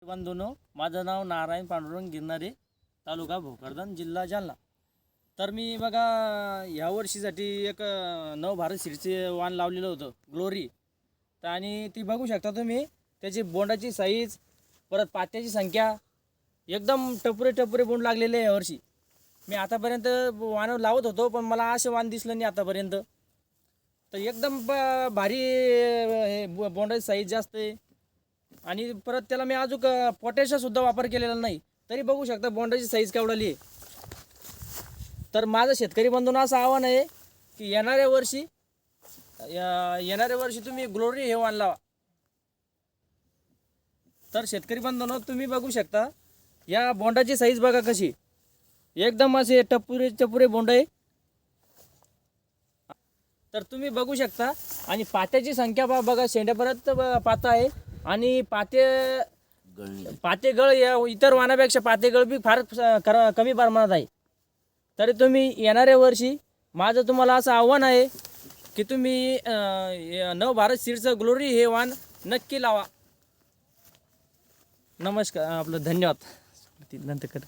बंधूंनो, माझं नाव नारायण पांडुरंग गिरणारे, तालुका भोकरदन, जिल्हा जालना. तर मी बघा ह्या वर्षीसाठी एक नवभारत सीडचे वाण लावलेलं होतं ग्लोरी. तर आणि ती बघू शकता तुम्ही, त्याची बोंडाची साईज, परत पात्याची संख्या एकदम टपुरे टपुरे बोंड लागलेले आहे यावर्षी. मी आतापर्यंत वाण लावत होतो, पण मला असे वाण दिसलं नाही आतापर्यंत. तर एकदम भारी हे बोंडाची साईज जास्त आहे. आणि परत त्याला मी अजून पोटॅशसुद्धा वापर केलेला नाही, तरी बघू शकता बोंडाची साईज केवढाली आहे. तर माझं शेतकरी बंधूंना असं आव्हान आहे की येणाऱ्या वर्षी तुम्ही ग्लोरी हे वाण लावा. तर शेतकरी बंधूंनो, तुम्ही बघू शकता या बोंडाची साईज बघा कशी, एकदम असे टपुरे टपुरे बोंड आहे. तर तुम्ही बघू शकता. आणि पात्याची संख्या बघा, शेंड्यापर्यंत पाता आहे. आणि पातेगळ या इतर वाणापेक्षा पातेगळ बी फार कमी प्रमाणात आहे. तरी तुम्ही येणाऱ्या वर्षी माझं तुम्हाला असं आव्हान आहे की तुम्ही नवभारत सीडचं ग्लोरी हे वाण नक्की लावा. नमस्कार, आपलं धन्यवाद. नंतर